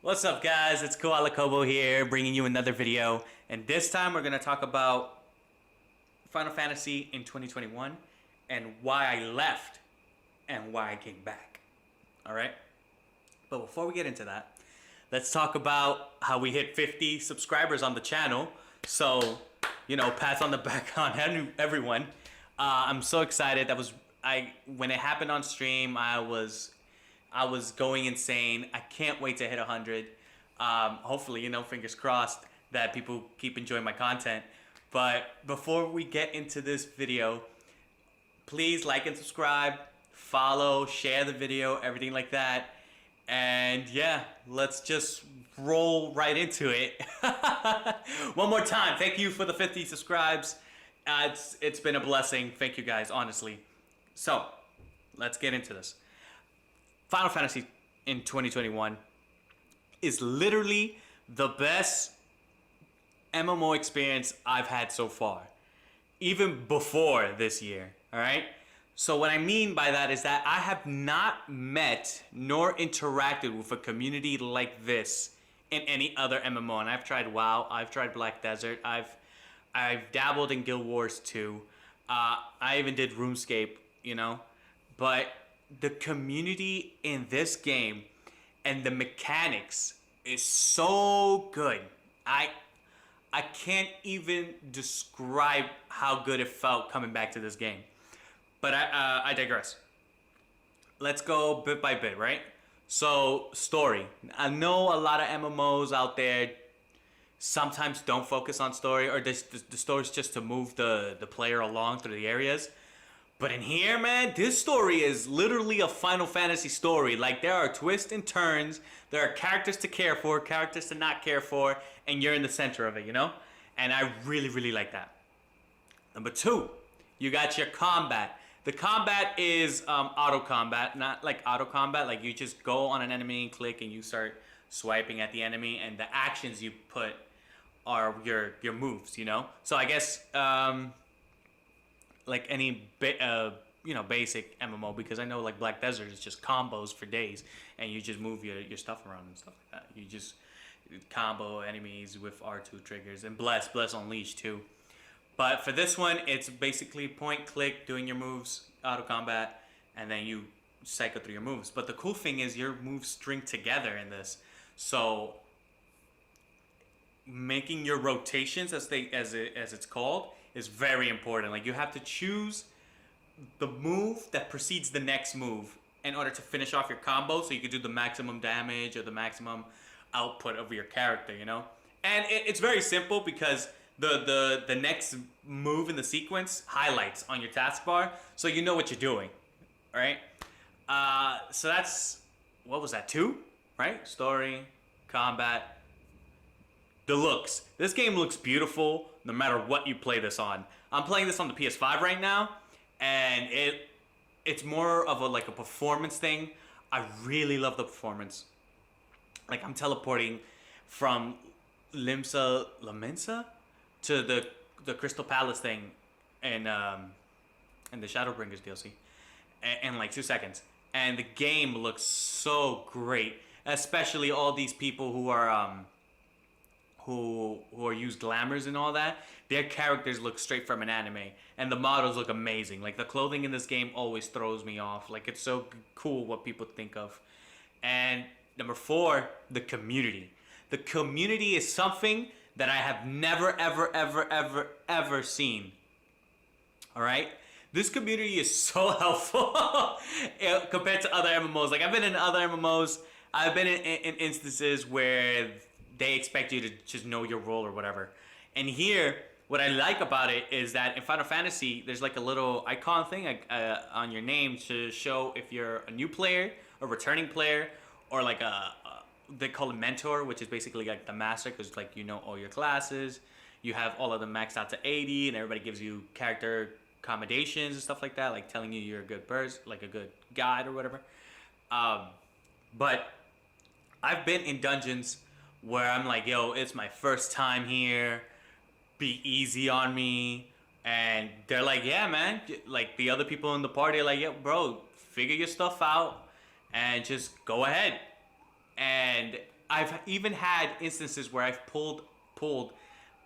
What's up, guys? It's Koala Kobo here, bringing you another video. And this time we're going to talk about Final Fantasy in 2021 and why I left and why I came back. Alright? But before we get into that, let's talk about how we hit 50 subscribers on the channel. So, pats on the back on everyone. I'm so excited. When it happened on stream, I was going insane. I can't wait to hit 100. Hopefully, fingers crossed that people keep enjoying my content. But before we get into this video, please like and subscribe, follow, share the video, everything like that. And yeah, let's just roll right into it. One more time, thank you for the 50 subscribes. It's been a blessing. Thank you guys, honestly. So, let's get into this. Final Fantasy in 2021 is literally the best MMO experience I've had so far, even before this year, alright? So what I mean by that is that I have not met nor interacted with a community like this in any other MMO. And I've tried WoW, I've tried Black Desert, I've dabbled in Guild Wars 2, I even did RuneScape, but the community in this game and the mechanics is so good. I can't even describe how good it felt coming back to this game. But I digress. Let's go bit by bit, right? So, story. I know a lot of MMOs out there sometimes don't focus on story, or the story's just to move the player along through the areas. But in here, man, this story is literally a Final Fantasy story. Like, there are twists and turns, there are characters to care for, characters to not care for, and you're in the center of it, And I really, really like that. Number 2, you got your combat. The combat is auto combat, not like auto combat. Like, you just go on an enemy and click and you start swiping at the enemy, and the actions you put are your moves, So I guess like any basic MMO, because I know like Black Desert is just combos for days, and you just move your stuff around and stuff like that. You just combo enemies with R2 triggers, and Bless Unleashed too. But for this one, it's basically point click, doing your moves, auto combat, and then you cycle through your moves. But the cool thing is your moves string together in this, so making your rotations, as it's called, is very important. Like, you have to choose the move that precedes the next move in order to finish off your combo, so you can do the maximum damage or the maximum output of your character, And it's very simple, because the next move in the sequence highlights on your taskbar, so you know what you're doing, right? So that's, what was that, 2, right? Story, combat, the looks. This game looks beautiful no matter what you play this on. I'm playing this on the PS5 right now, and it's more of a performance thing. I really love the performance. Like, I'm teleporting from Limsa Lamensa to the Crystal Palace thing in the Shadowbringers DLC in like 2 seconds. And the game looks so great, especially all these people who are use glamours and all that. Their characters look straight from an anime, and the models look amazing. Like, the clothing in this game always throws me off. Like, it's so cool what people think of. And number 4, the community. The community is something that I have never, ever seen. All right? This community is so helpful compared to other MMOs. Like, I've been in other MMOs. I've been in instances where they expect you to just know your role or whatever. And here, what I like about it is that in Final Fantasy, there's like a little icon thing on your name to show if you're a new player, a returning player, or like they call it mentor, which is basically like the master, because like all your classes, you have all of them maxed out to 80, and everybody gives you character commendations and stuff like that, like telling you you're a good person, like a good guide or whatever. But I've been in dungeons where I'm like, yo, it's my first time here, be easy on me. And they're like, yeah, man. Like, the other people in the party are like, yeah, bro, figure your stuff out and just go ahead. And I've even had instances where I've pulled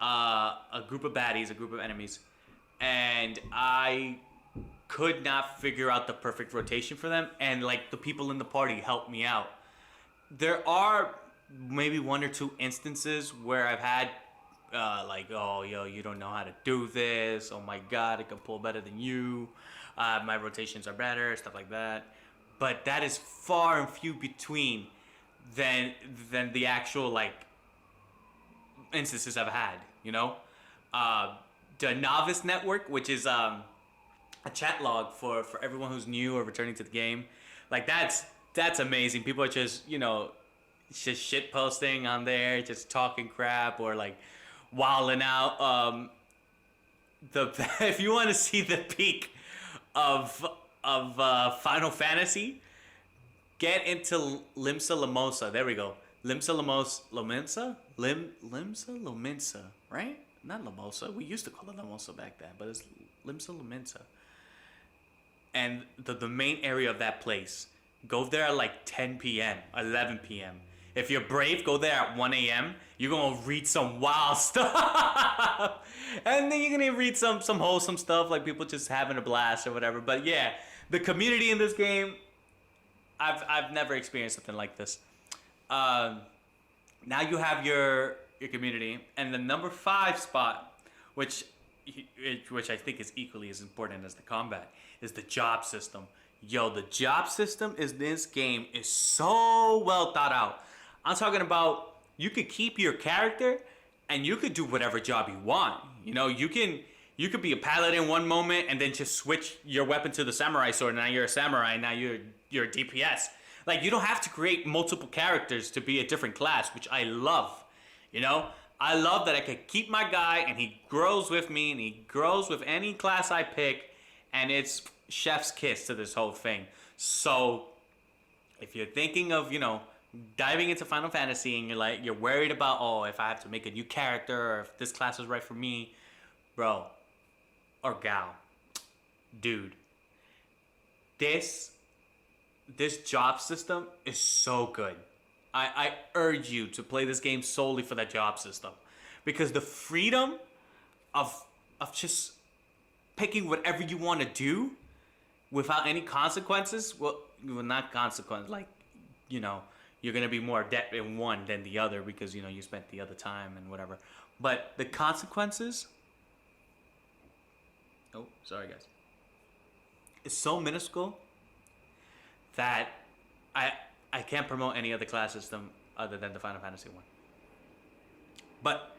a group of baddies, a group of enemies, and I could not figure out the perfect rotation for them, and like the people in the party helped me out. There are maybe one or two instances where I've had like, oh, yo, you don't know how to do this. Oh my god, I can pull better than you. My rotations are better, stuff like that. But that is far and few between than the actual like instances I've had. You know, the Novice Network, which is a chat log for everyone who's new or returning to the game. Like that's amazing. People are just just shit posting on there, just talking crap or like wilding out. The if you want to see the peak of Final Fantasy, get into Limsa Lomosa. There we go. Limsa Lominsa, right? Not Lamosa. We used to call it Lamosa back then, but it's Limsa Lominsa. And the main area of that place, go there at like 10 p.m., 11 p.m. If you're brave, go there at 1 a.m. You're gonna read some wild stuff, and then you're gonna read some wholesome stuff like people just having a blast or whatever. But yeah, the community in this game, I've never experienced something like this. Now you have your community, and the number 5 spot, which I think is equally as important as the combat, is the job system. Yo, the job system in this game is so well thought out. I'm talking about you could keep your character and you could do whatever job you want. You know, you could be a paladin one moment and then just switch your weapon to the samurai sword. Now you're a samurai. Now you're a DPS. Like, you don't have to create multiple characters to be a different class, which I love. You know, I love that I could keep my guy and he grows with me and he grows with any class I pick, and it's chef's kiss to this whole thing. So if you're thinking of, diving into Final Fantasy and you're worried about, oh, if I have to make a new character or if this class is right for me, bro or gal, dude, this job system is so good. I urge you to play this game solely for that job system, because the freedom of just picking whatever you want to do without any consequences, well, not consequence, like, you're going to be more adept in one than the other because, you spent the other time and whatever. But the consequences, oh, sorry guys, it's so minuscule that I can't promote any other class system other than the Final Fantasy one. But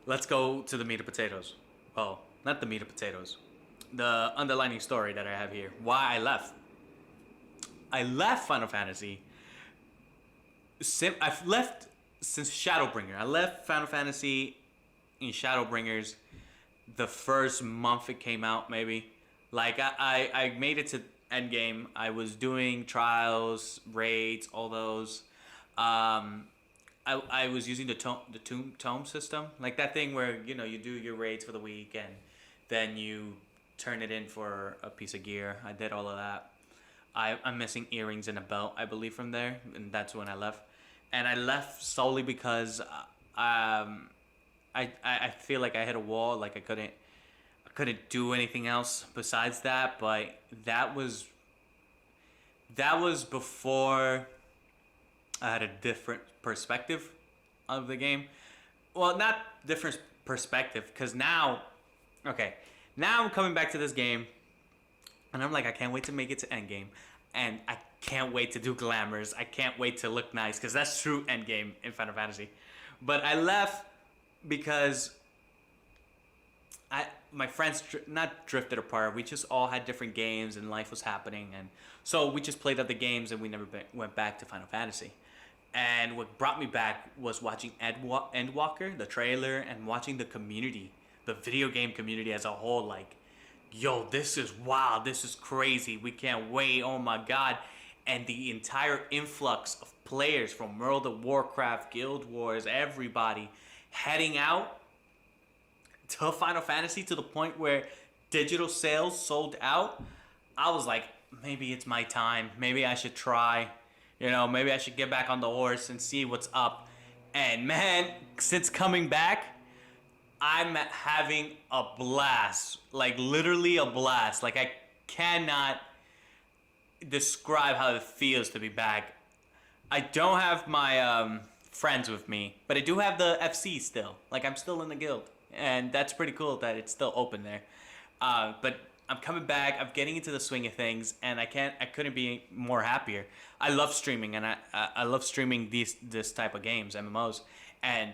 let's go to the meat of potatoes. Well, not the meat of potatoes. The underlining story that I have here. Why I left. I left Final Fantasy. I've left since Shadowbringer. I left Final Fantasy in Shadowbringers the first month it came out, maybe. Like, I made it to Endgame. I was doing trials, raids, all those. I was using the tome system, like that thing where you do your raids for the week and then you turn it in for a piece of gear. I did all of that. I'm missing earrings and a belt, I believe, from there, and that's when I left. And I left solely because I feel like I hit a wall. Like, I couldn't do anything else besides that. But that was before I had a different perspective of the game. Well, not different perspective, because now I'm coming back to this game, and I'm like, I can't wait to make it to Endgame, and I can't wait to do glamours. I can't wait to look nice, because that's true Endgame in Final Fantasy. But I left because my friends not drifted apart. We just all had different games and life was happening, and so we just played other games and we never went back to Final Fantasy. And what brought me back was watching Endwalker, the trailer, and watching the community, the video game community as a whole. Like, yo, this is wild, this is crazy, we can't wait, oh my god. And the entire influx of players from World of Warcraft, Guild Wars, everybody heading out to Final Fantasy to the point where digital sales sold out. I was like, maybe it's my time. Maybe I should try. You know, maybe I should get back on the horse and see what's up. And man, since coming back, I'm having a blast. Like literally a blast. Like I cannot describe how it feels to be back. I don't have my friends with me, but I do have the FC still. Like I'm still in the guild, and that's pretty cool that it's still open there. But I'm coming back. I'm getting into the swing of things, and I couldn't be more happier. I love streaming, and I love streaming this type of games, MMOs, and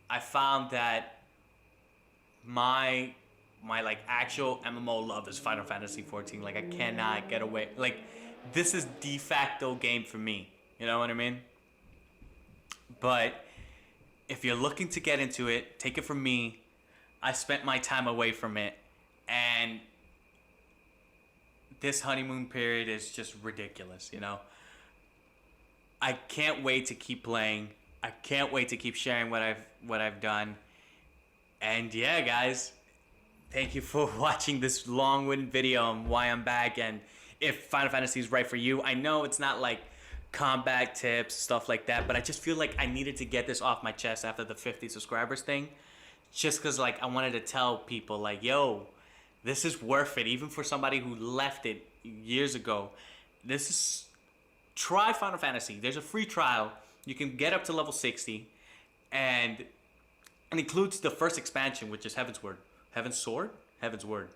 I found that my like actual MMO love is Final Fantasy 14. Like I cannot get away. Like this is de facto game for me. You know what I mean? But if you're looking to get into it, take it from me. I spent my time away from it, and this honeymoon period is just ridiculous, you know? I can't wait to keep playing. I can't wait to keep sharing what I've done. And yeah, guys, thank you for watching this long-winded video on why I'm back and if Final Fantasy is right for you. I know it's not like combat tips, stuff like that, but I just feel like I needed to get this off my chest after the 50 subscribers thing. Just because, like, I wanted to tell people, like, yo, this is worth it. Even for somebody who left it years ago. This is... Try Final Fantasy. There's a free trial. You can get up to level 60. And it includes the first expansion, which is Heaven's Word. Heaven's Sword? Heaven's Word.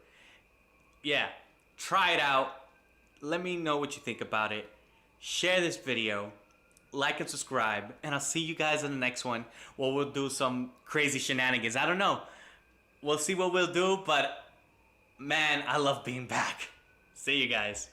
Yeah. Try it out. Let me know what you think about it. Share this video. Like and subscribe. And I'll see you guys in the next one. Where we'll do some crazy shenanigans. I don't know. We'll see what we'll do. But, man, I love being back. See you guys.